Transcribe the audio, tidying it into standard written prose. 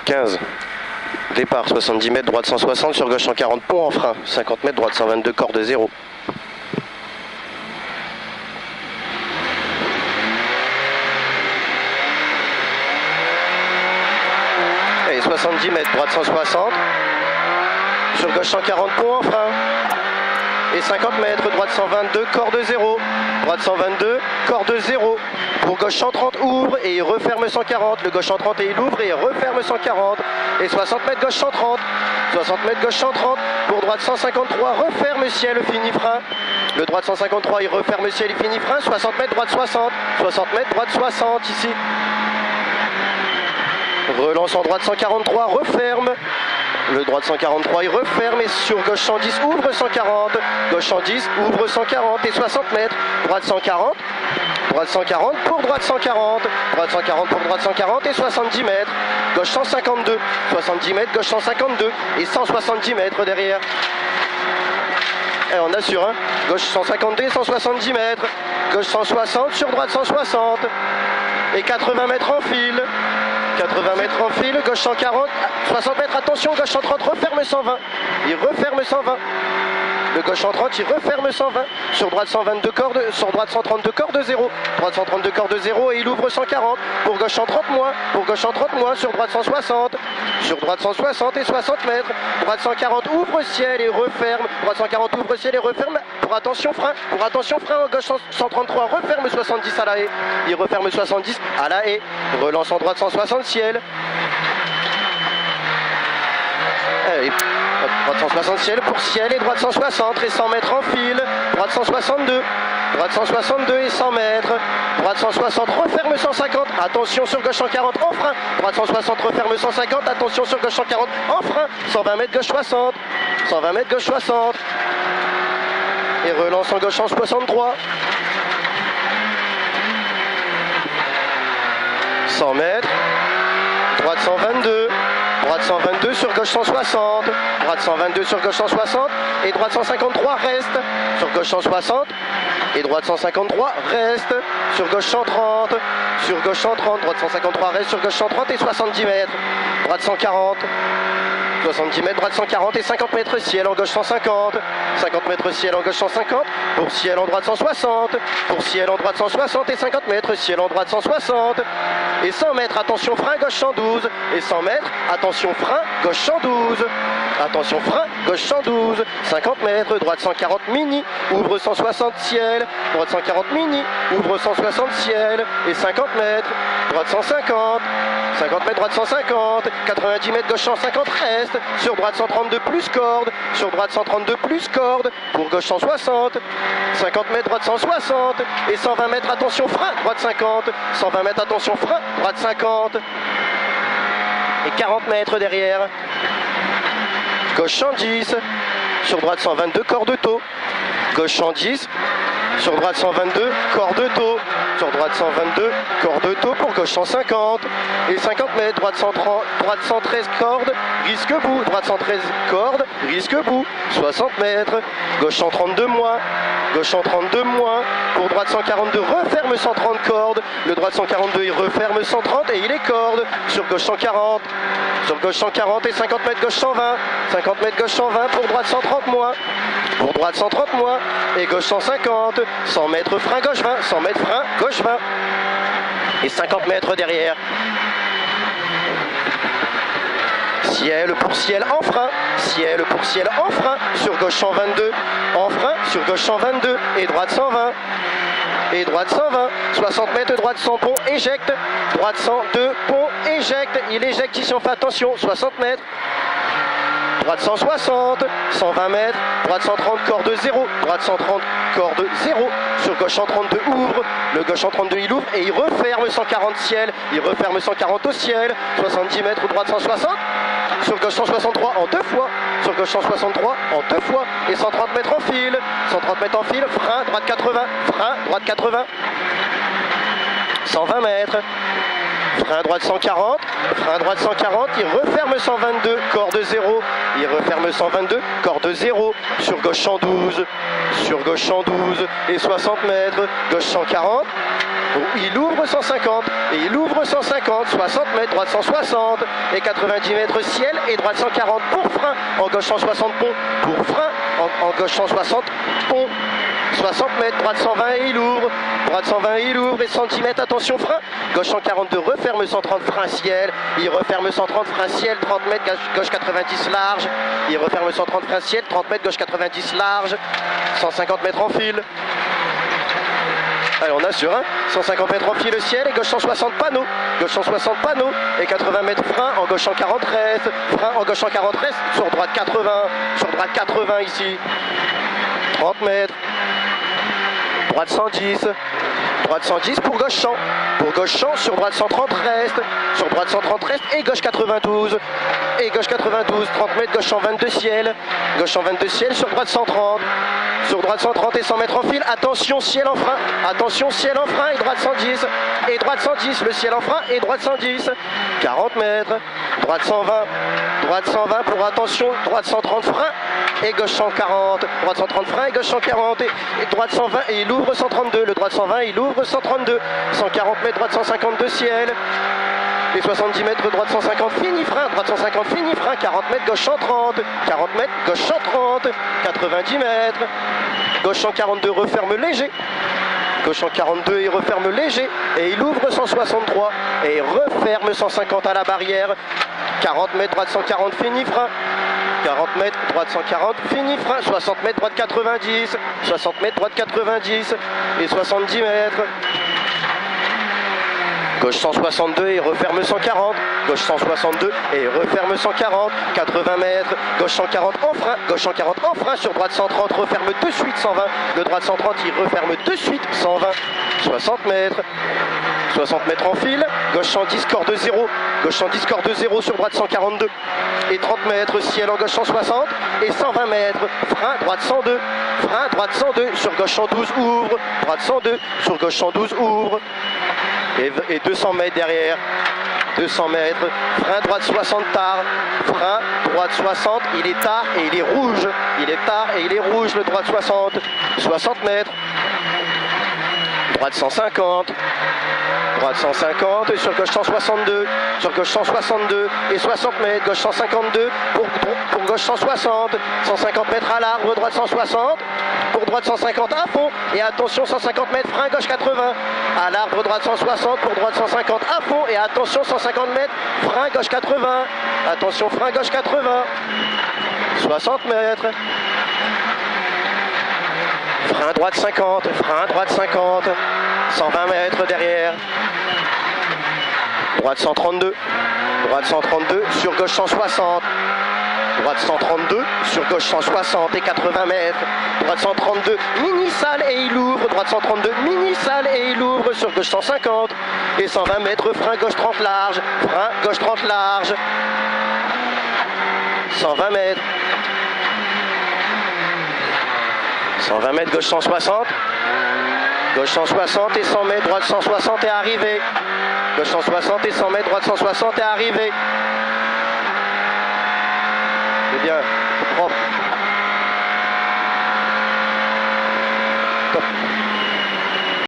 15. Départ 70 mètres, droite 160, sur gauche 140, pont en frein. 50 mètres, droite 122, corde 0. Allez, 70 mètres, droite 160. Sur gauche 140, pont en frein. Et 50 mètres, droite 122, corde 0. Droite 122, corde 0. Pour gauche 130, ouvre et il referme 140. Le gauche 130 et il ouvre et il referme 140. Et 60 mètres, gauche 130. 60 mètres, gauche 130. Pour droite 153, referme ciel, fini frein. Le droite 153, il referme ciel, il finit frein. 60 mètres, droite 60. 60 mètres, droite 60, ici. Relance en droite 143, referme. Le droite 143, il referme et sur gauche 110, ouvre 140. Gauche 110, ouvre 140 et 60 mètres. Droite 140. Droite 140 pour droite 140. Droite 140 pour droite 140 et 70 mètres. Gauche 152. 70 mètres, gauche 152 et 170 mètres derrière. Et on assure, hein. Gauche 152 et 170 mètres. Gauche 160 sur droite 160. Et 80 mètres en fil. 80 mètres en fil, gauche 140, 60 mètres, attention, gauche 130, referme 120. Il referme 120. Le gauche 130, il referme 120. Sur droite 122 cordes, sur droite 132 corde 0. Droite 132 corde 0 et il ouvre 140. Pour gauche 130 moins. Pour gauche 130 moins. Sur droite 160. Sur droite 160 et 60 mètres. Droite 140 ouvre ciel et referme. Droite 140 ouvre ciel et referme. Pour attention frein. Pour attention frein. Gauche 133 referme 70 à la haie. Il referme 70 à la haie. Relance en droite 160 ciel. Allez. Droite 160 ciel pour ciel et droite 160 et 100 mètres en fil. Droite 162. Droite 162 et 100 mètres. Droite 160 referme 150. Attention sur gauche 140 en frein. Droite 160 referme 150. Attention sur gauche 140 en frein. 120 mètres gauche 60. 120 mètres gauche 60. Et relance en gauche 163. 100 mètres. Droite 122. Droite 122 sur gauche 160. Droite 122 sur gauche 160. Et droite 153 reste. Sur gauche 160. Et droite 153 reste. Sur gauche 130. Sur gauche 130. Droite 153 reste. Sur gauche 130 et 70 mètres. Droite 140. 70 mètres, droite 140 et 50 mètres ciel en gauche 150. 50 mètres ciel en gauche 150. Pour ciel en droite 160. Pour ciel en droite 160 et 50 mètres ciel en droite 160. Et 100 mètres, attention frein, gauche 112. Et 100 mètres, attention frein, gauche 112. Attention frein, gauche 112. 50 mètres, droite 140 mini. Ouvre 160 ciel. Droite 140 mini. Ouvre 160 ciel. Et 50 mètres, droite 150. 50 mètres, droite 150. 90 mètres, gauche 150 reste. Sur droite 132 plus corde. Sur droite 132 plus corde. Pour gauche 160. 50 mètres, droite 160. Et 120 mètres, attention frein, droite 50. 120 mètres, attention frein, droite 50. Et 40 mètres derrière. Gauche 110. Sur droite 122, corde taux. Gauche 110. Sur droite 122, corde taux. Sur droite 122, corde taux pour gauche 150. Et 50 mètres, droite 130, droite 113 corde, risque bout. Droite 113 corde, risque bout. 60 mètres, gauche 132 moins. Gauche 132 moins. Pour droite 142, referme 130 cordes. Le droite 142, il referme 130 et il est corde. Sur gauche 140. Sur gauche 140 et 50 mètres, gauche 120. 50 mètres, gauche 120. Pour droite 130 moins. Pour droite 130 moins. Et gauche 150. 100 mètres, frein, gauche 20. 100 mètres, frein, gauche 20. Et 50 mètres derrière. Ciel pour ciel en frein. Ciel pour ciel en frein. Sur gauche 122. En frein. Sur gauche 122. Et droite 120. Et droite 120. 60 mètres, droite 100 pont, éjecte. Droite 102, pont, éjecte. Il éjecte ici, on fait attention. 60 mètres. Droite 160, 120 mètres, droite 130, corde 0, droite 130, corde 0, sur gauche 132 ouvre, le gauche 132 il ouvre et il referme 140 ciel, il referme 140 au ciel, 70 mètres, droite 160, sur gauche 163 en deux fois, sur gauche 163 en deux fois, et 130 mètres en fil, 130 mètres en fil, frein, droite 80, frein, droite 80, 120 mètres, frein droite 140, frein droite 140, il referme 122, corde 0, il referme 122, corde 0, sur gauche 112, et 60 mètres, gauche 140, Il ouvre 150, et il ouvre 150, 60 mètres, droite 160, et 90 mètres ciel, et droite 140 pour frein, en gauche 160 pont, pour frein, en gauche 160 pont, 60 mètres, droite 120 et il ouvre, droite 120 et il ouvre, et 100 mètres, attention frein, gauche 142, referme 130, frein ciel, il referme 130, frein ciel, 30 mètres, gauche 90 large, il referme 130, frein ciel, 30 mètres, gauche 90 large, 150 mètres en fil. Allez, on assure, hein. 150 mètres en fil le ciel et gauche 160 panneaux. Gauche 160 panneaux et 80 mètres frein, en gauche 140 reste. Frein en gauche 140 reste, sur droite 80. Sur droite 80 ici. 30 mètres. Droite 110. Droite 110 pour gauche 100. Pour gauche 100, sur droite 130 reste. Sur droite 130 reste et gauche 92. Et gauche 92, 30 mètres, gauche 122 ciel. Gauche 122 ciel, sur droite 130. Sur droite 130 et 100 mètres en fil. Attention ciel en frein. Attention ciel en frein et droite 110. Et droite 110, le ciel en frein et droite 110. 40 mètres. Droite 120. Droite 120 pour attention. Droite 130 frein et gauche 140. Droite 130 frein et gauche 140. Et droite 120 et il ouvre 132. Le droite 120, il ouvre 132. 140 mètres, droite 152 ciel. Et 70 mètres, droite 150, fini frein, droite 150, fini frein, 40 mètres, gauche 130, 40 mètres, gauche 130, 90 mètres, gauche 142, referme léger, gauche 142 et referme léger, et il ouvre 163, et referme 150 à la barrière, 40 mètres, droite 140, fini frein, 40 mètres, droite 140, fini frein, 60 mètres, droite 90, 60 mètres, droite 90, et 70 mètres, gauche 162 et referme 140, gauche 162 et referme 140, 80 mètres, gauche 140 en frein, gauche 140 en frein, sur droite 130, referme de suite 120, de droite 130, il referme de suite 120, 60 mètres, 60 mètres en fil, gauche 110, corde 0, gauche 110, corde 0 sur droite 142, et 30 mètres, ciel en gauche 160, et 120 mètres, frein, droite 102, frein, droite 102, sur gauche 112, ouvre, droite 102, sur gauche 112, ouvre, et 200 mètres derrière, 200 mètres, frein droite 60 tard, frein droite 60, il est tard et il est rouge, il est tard et il est rouge le droite 60, 60 mètres, droite 150, droite 150, sur gauche 162, sur gauche 162 et 60 mètres, gauche 152 pour gauche 160, 150 mètres à l'arbre, droite 160, pour droite 150 à fond, et attention 150 mètres, frein gauche 80, à l'arbre droite 160, pour droite 150 à fond, et attention 150 mètres, frein gauche 80, attention frein gauche 80, 60 mètres, frein droite 50, frein droite 50, 120 mètres derrière, droite 132, droite 132, sur gauche 160, droite 132, sur gauche 160 et 80 mètres, droite 132, mini salle et il ouvre, droite 132, mini salle et il ouvre, sur gauche 150 et 120 mètres, frein gauche 30 large, frein gauche 30 large, 120 mètres, 120 mètres, gauche 160, gauche 160 et 100 mètres, droite 160 est arrivé, gauche 160 et 100 mètres, droite 160 est arrivé. C'est bien, propre. Top.